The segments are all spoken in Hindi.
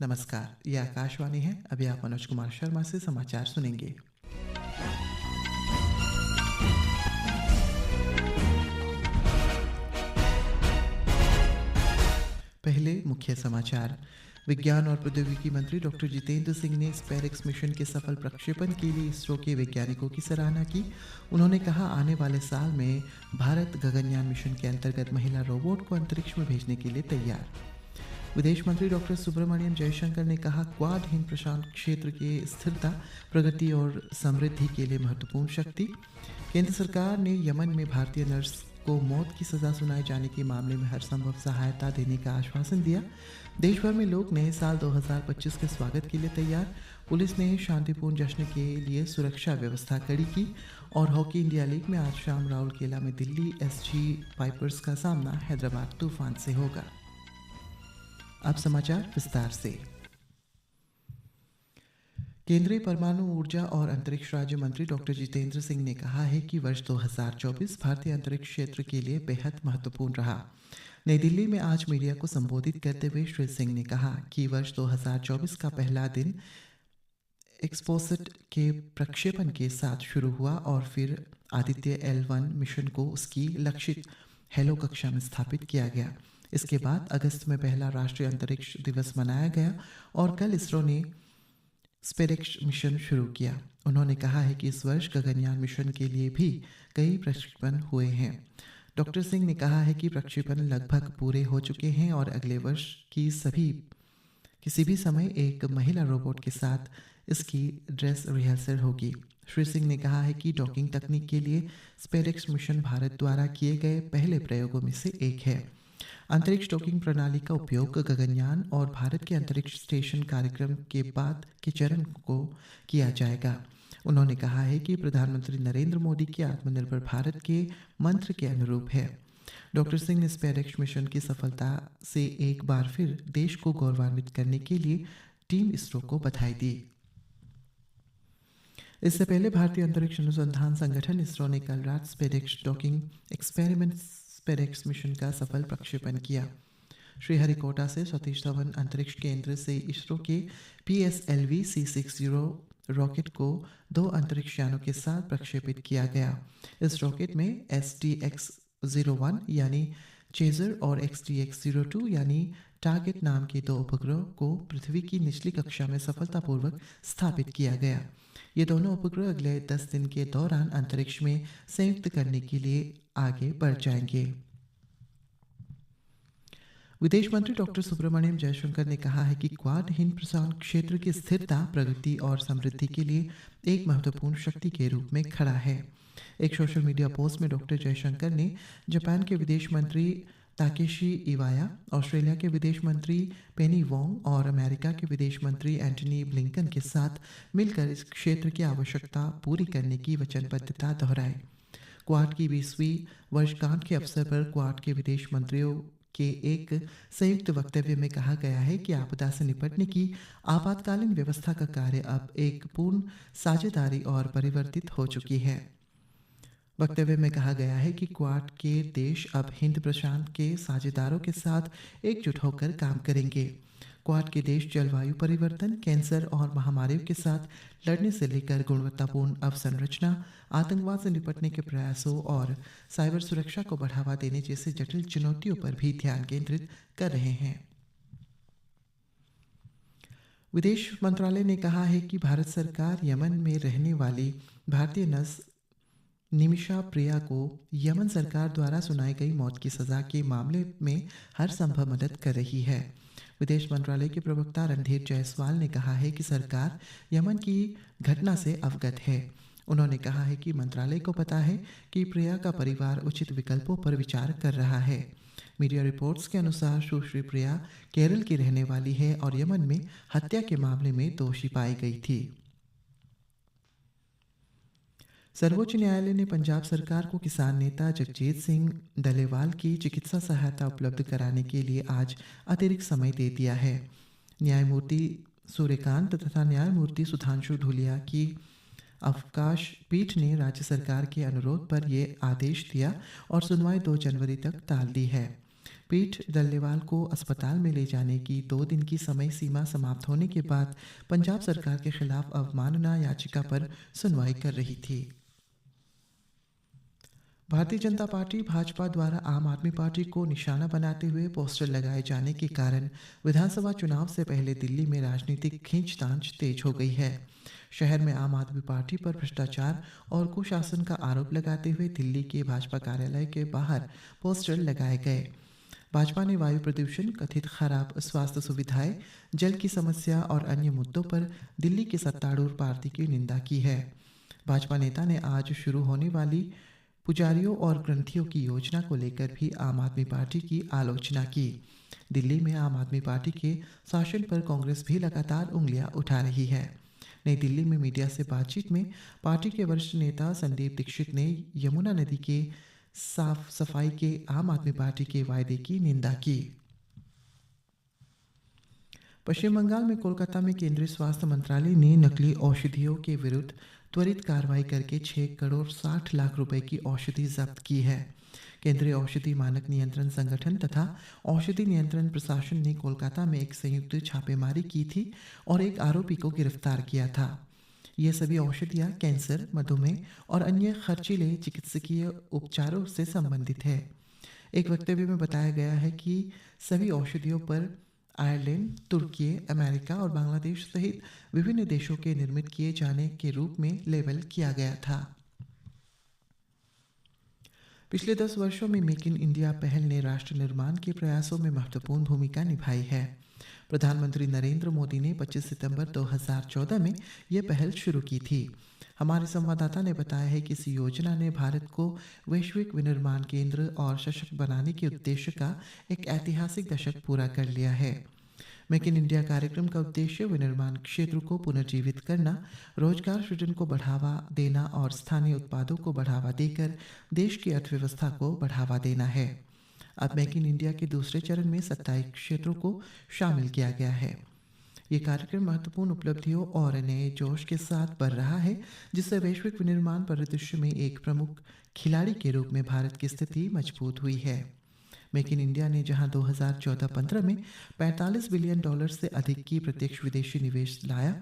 नमस्कार, ये आकाशवाणी है। अभी आप मनोज कुमार शर्मा से समाचार सुनेंगे। पहले मुख्य समाचार। विज्ञान और प्रौद्योगिकी मंत्री डॉक्टर जितेंद्र सिंह ने स्पेरेक्स मिशन के सफल प्रक्षेपण के लिए इसरो के वैज्ञानिकों की सराहना की। उन्होंने कहा, आने वाले साल में भारत गगनयान मिशन के अंतर्गत महिला रोबोट को अंतरिक्ष में भेजने के लिए तैयार। विदेश मंत्री डॉक्टर सुब्रमण्यम जयशंकर ने कहा, क्वाड हिंद प्रशांत क्षेत्र की स्थिरता, प्रगति और समृद्धि के लिए महत्वपूर्ण शक्ति। केंद्र सरकार ने यमन में भारतीय नर्स को मौत की सजा सुनाए जाने के मामले में हर संभव सहायता देने का आश्वासन दिया। देश भर में लोग नए साल 2025 के स्वागत के लिए तैयार। पुलिस ने शांतिपूर्ण जश्न के लिए सुरक्षा व्यवस्था कड़ी की। और हॉकी इंडिया लीग में आज शाम राउरकेला में दिल्ली एसजी पाइपर्स का सामना हैदराबाद तूफान से होगा। अब समाचार विस्तार से। केंद्रीय परमाणु ऊर्जा और अंतरिक्ष राज्य मंत्री डॉक्टर जितेंद्र सिंह ने कहा है कि वर्ष 2024 भारतीय अंतरिक्ष क्षेत्र के लिए बेहद महत्वपूर्ण रहा। नई दिल्ली में आज मीडिया को संबोधित करते हुए श्री सिंह ने कहा कि वर्ष 2024 का पहला दिन एक्सपोसेट के प्रक्षेपण के साथ शुरू हुआ और फिर आदित्य L1 मिशन को उसकी लक्षित हेलो कक्षा में स्थापित किया गया। इसके बाद अगस्त में पहला राष्ट्रीय अंतरिक्ष दिवस मनाया गया और कल इसरो ने स्पेरेक्स मिशन शुरू किया। उन्होंने कहा है कि इस वर्ष गगनयान मिशन के लिए भी कई प्रक्षेपण हुए हैं। डॉक्टर सिंह ने कहा है कि प्रक्षेपण लगभग पूरे हो चुके हैं और अगले वर्ष किसी भी समय एक महिला रोबोट के साथ इसकी ड्रेस रिहर्सल होगी। श्री सिंह ने कहा है कि डॉकिंग तकनीक के लिए स्पेरेक्स मिशन भारत द्वारा किए गए पहले प्रयोगों में से एक है। अंतरिक्ष डॉकिंग प्रणाली का उपयोग गगनयान और भारत के अंतरिक्ष स्टेशन कार्यक्रम के बाद के चरण को किया जाएगा। उन्होंने कहा है कि प्रधानमंत्री नरेंद्र मोदी के आत्मनिर्भर भारत के मंत्र के अनुरूप है। डॉक्टर सिंह ने स्पेरेक्स मिशन की सफलता से एक बार फिर देश को गौरवान्वित करने के लिए टीम इसरो को बधाई दी। इससे पहले भारतीय अंतरिक्ष अनुसंधान संगठन इसरो ने कल रात स्पेरेक्स डॉकिंग एक्सपेरिमेंट स्पेरेक्स मिशन का सफल प्रक्षेपण किया। श्रीहरिकोटा से सतीश धवन अंतरिक्ष केंद्र से इसरो के PSLV C60 रॉकेट को 2 अंतरिक्ष यानों के साथ प्रक्षेपित किया गया। इस रॉकेट में STX-01 यानी चेजर और XTX-02 यानी टारगेट नाम के 2 उपग्रह को पृथ्वी की निचली कक्षा में सफलतापूर्वक स्थापित किया गया। ये दोनों उपग्रह अगले 10 दिन के दौरान अंतरिक्ष में संयुक्त करने के लिए आगे बढ़ जाएंगे। विदेश मंत्री डॉक्टर सुब्रमण्यम जयशंकर ने कहा है कि क्वाड हिंद प्रशांत क्षेत्र की स्थिरता, प्रगति और समृद्धि के लिए एक महत्वपूर्ण शक्ति के रूप में खड़ा है। एक सोशल मीडिया पोस्ट में डॉक्टर जयशंकर ने जापान के विदेश मंत्री ताकेशी इवाया, ऑस्ट्रेलिया के विदेश मंत्री पेनी वोंग और अमेरिका के विदेश मंत्री एंटनी ब्लिंकन के साथ मिलकर इस क्षेत्र की आवश्यकता पूरी करने की वचनबद्धता दोहराई। क्वाड की 20वीं वर्षगांठ के अवसर पर क्वाड के विदेश मंत्रियों के एक संयुक्त वक्तव्य में कहा गया है कि आपदा से निपटने की आपातकालीन व्यवस्था का कार्य अब एक पूर्ण साझेदारी और परिवर्तित हो चुकी है। वक्तव्य में कहा गया है कि क्वाड के देश अब हिंद प्रशांत के साझेदारों के साथ एकजुट होकर काम करेंगे। क्वाड के देश जलवायु परिवर्तन, कैंसर और महामारियों के साथ लड़ने से लेकर गुणवत्तापूर्ण अवसंरचना, आतंकवाद से निपटने के प्रयासों और साइबर सुरक्षा को बढ़ावा देने जैसे जटिल चुनौतियों पर भी ध्यान केंद्रित कर रहे हैं। विदेश मंत्रालय ने कहा है कि भारत सरकार यमन में रहने वाली भारतीय नर्स निमिषा प्रिया को यमन सरकार द्वारा सुनाई गई मौत की सजा के मामले में हर संभव मदद कर रही है। विदेश मंत्रालय के प्रवक्ता रणधीर जायसवाल ने कहा है कि सरकार यमन की घटना से अवगत है। उन्होंने कहा है कि मंत्रालय को पता है कि प्रिया का परिवार उचित विकल्पों पर विचार कर रहा है। मीडिया रिपोर्ट्स के अनुसार सुश्री प्रिया केरल की रहने वाली है और यमन में हत्या के मामले में दोषी पाई गई थी। सर्वोच्च न्यायालय ने पंजाब सरकार को किसान नेता जगजीत सिंह डलेवाल की चिकित्सा सहायता उपलब्ध कराने के लिए आज अतिरिक्त समय दे दिया है। न्यायमूर्ति सूर्यकांत तथा न्यायमूर्ति सुधांशु धूलिया की अवकाश पीठ ने राज्य सरकार के अनुरोध पर यह आदेश दिया और सुनवाई 2 जनवरी तक टाल दी है। पीठ डल्लेवाल को अस्पताल में ले जाने की 2 दिन की समय सीमा समाप्त होने के बाद पंजाब सरकार के खिलाफ अवमानना याचिका पर सुनवाई कर रही थी। भारतीय जनता पार्टी भाजपा द्वारा आम आदमी पार्टी को निशाना बनाते हुए पोस्टर लगाए जाने के कारण विधानसभा चुनाव से पहले दिल्ली में राजनीतिक खींचतान तेज हो गई है। शहर में आम आदमी पार्टी पर भ्रष्टाचार और कुशासन का आरोप लगाते हुए दिल्ली के भाजपा कार्यालय के बाहर पोस्टर लगाए गए। भाजपा ने वायु प्रदूषण, कथित खराब स्वास्थ्य सुविधाएं, जल की समस्या और अन्य मुद्दों पर दिल्ली के सत्तारूढ़ पार्टी की निंदा की है। भाजपा नेता ने आज शुरू होने वाली पुजारियों और ग्रंथियों की योजना को लेकर भी आम आदमी पार्टी की आलोचना की। दिल्ली में आम आदमी पार्टी के शासन पर कांग्रेस भी लगातार उंगलियां उठा रही है। नई दिल्ली में मीडिया से बातचीत में पार्टी के वरिष्ठ नेता संदीप दीक्षित ने यमुना नदी के साफ सफाई के आम आदमी पार्टी के वायदे की निंदा की। पश्चिम बंगाल में कोलकाता में केंद्रीय स्वास्थ्य मंत्रालय ने नकली औषधियों के विरुद्ध त्वरित कार्रवाई करके 6 करोड़ 60 लाख रुपए की औषधि जब्त की है। केंद्रीय औषधि मानक नियंत्रण संगठन तथा औषधि नियंत्रण प्रशासन ने कोलकाता में एक संयुक्त छापेमारी की थी और एक आरोपी को गिरफ्तार किया था। ये सभी औषधियाँ कैंसर, मधुमेह और अन्य खर्चीले चिकित्सकीय उपचारों से संबंधित है। एक वक्तव्य में बताया गया है कि सभी औषधियों पर आयरलैंड, तुर्की, अमेरिका और बांग्लादेश सहित विभिन्न देशों के निर्मित किए जाने के रूप में लेबल किया गया था। पिछले 10 वर्षों में मेक इन इंडिया पहल ने राष्ट्र निर्माण के प्रयासों में महत्वपूर्ण भूमिका निभाई है। प्रधानमंत्री नरेंद्र मोदी ने 25 सितंबर 2014 में यह पहल शुरू की थी। हमारे संवाददाता ने बताया है कि इस योजना ने भारत को वैश्विक विनिर्माण केंद्र और सशक्त बनाने के उद्देश्य का एक ऐतिहासिक दशक पूरा कर लिया है। मेक इन इंडिया कार्यक्रम का उद्देश्य विनिर्माण क्षेत्र को पुनर्जीवित करना, रोजगार सृजन को बढ़ावा देना और स्थानीय उत्पादों को बढ़ावा देकर देश की अर्थव्यवस्था को बढ़ावा देना है। अब मेक इन इंडिया के दूसरे चरण में 27 क्षेत्रों को शामिल किया गया है। ये कार्यक्रम महत्वपूर्ण उपलब्धियों और नए जोश के साथ बढ़ रहा है, जिससे वैश्विक विनिर्माण परिदृश्य में एक प्रमुख खिलाड़ी के रूप में भारत की स्थिति मजबूत हुई है। मेक इन इंडिया ने जहां 2014-15 में $45 बिलियन से अधिक की प्रत्यक्ष विदेशी निवेश लाया,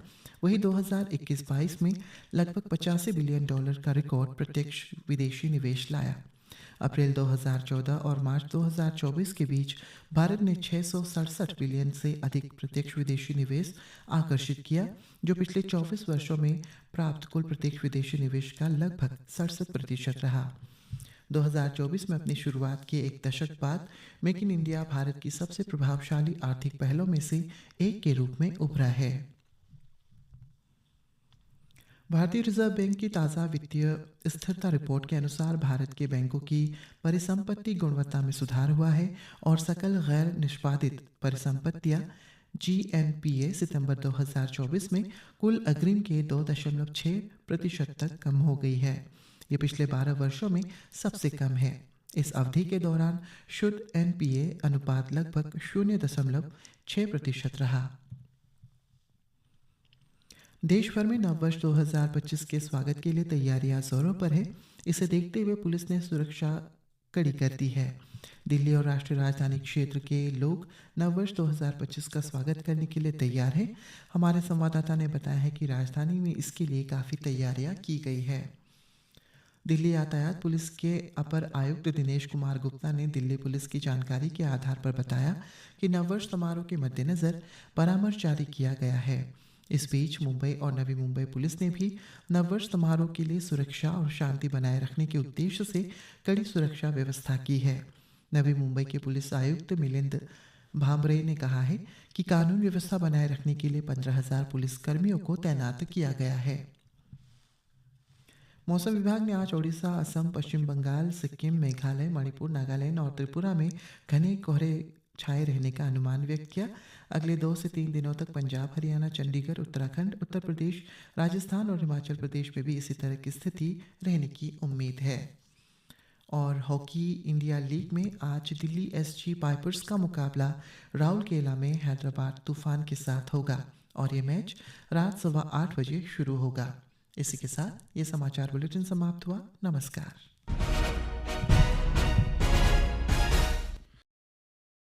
वहीं 2021-22 में लगभग $85 बिलियन का रिकॉर्ड प्रत्यक्ष विदेशी निवेश लाया। अप्रैल 2014 और मार्च 2024 के बीच भारत ने 667 बिलियन से अधिक प्रत्यक्ष विदेशी निवेश आकर्षित किया, जो पिछले 24 वर्षों में प्राप्त कुल प्रत्यक्ष विदेशी निवेश का लगभग 67% रहा। 2024 में अपनी शुरुआत के एक दशक बाद मेक इन इंडिया भारत की सबसे प्रभावशाली आर्थिक पहलों में से एक के रूप में उभरा है। भारतीय रिजर्व बैंक की ताज़ा वित्तीय स्थिरता रिपोर्ट के अनुसार भारत के बैंकों की परिसंपत्ति गुणवत्ता में सुधार हुआ है और सकल गैर निष्पादित परिसंपत्तियां GNPA सितंबर 2024 में कुल अग्रिम के 2.6% तक कम हो गई है। ये पिछले 12 वर्षों में सबसे कम है। इस अवधि के दौरान शुद्ध NPA अनुपात लगभग 0.6% रहा। देश भर में नववर्ष 2025 के स्वागत के लिए तैयारियां जोरों पर है। इसे देखते हुए पुलिस ने सुरक्षा कड़ी कर दी है। दिल्ली और राष्ट्रीय राजधानी क्षेत्र के लोग नववर्ष 2025 का स्वागत करने के लिए तैयार हैं। हमारे संवाददाता ने बताया है कि राजधानी में इसके लिए काफ़ी तैयारियां की गई है। दिल्ली यातायात पुलिस के अपर आयुक्त दिनेश कुमार गुप्ता ने दिल्ली पुलिस की जानकारी के आधार पर बताया कि नववर्ष समारोह के मद्देनज़र परामर्श जारी किया गया है। इस बीच मुंबई और नवी मुंबई पुलिस ने भी नववर्ष समारोह के लिए सुरक्षा और शांति बनाए रखने के उद्देश्य से कड़ी सुरक्षा व्यवस्था की है। नवी मुंबई के पुलिस आयुक्त मिलिंद भांबरे ने कहा है कि कानून व्यवस्था बनाए रखने के लिए 15,000 पुलिस कर्मियों को तैनात किया गया है। मौसम विभाग ने आज ओडिशा, असम, पश्चिम बंगाल, सिक्किम, मेघालय, मणिपुर, नागालैंड और त्रिपुरा में घने कोहरे छाए रहने का अनुमान व्यक्त किया। अगले 2 से 3 दिनों तक पंजाब, हरियाणा, चंडीगढ़, उत्तराखंड, उत्तर प्रदेश, राजस्थान और हिमाचल प्रदेश में भी इसी तरह की स्थिति रहने की उम्मीद है। और हॉकी इंडिया लीग में आज दिल्ली SG पाइपर्स का मुकाबला राउरकेला में हैदराबाद तूफान के साथ होगा और ये मैच रात 8:15 बजे शुरू होगा। इसी के साथ ये समाचार बुलेटिन समाप्त हुआ। नमस्कार।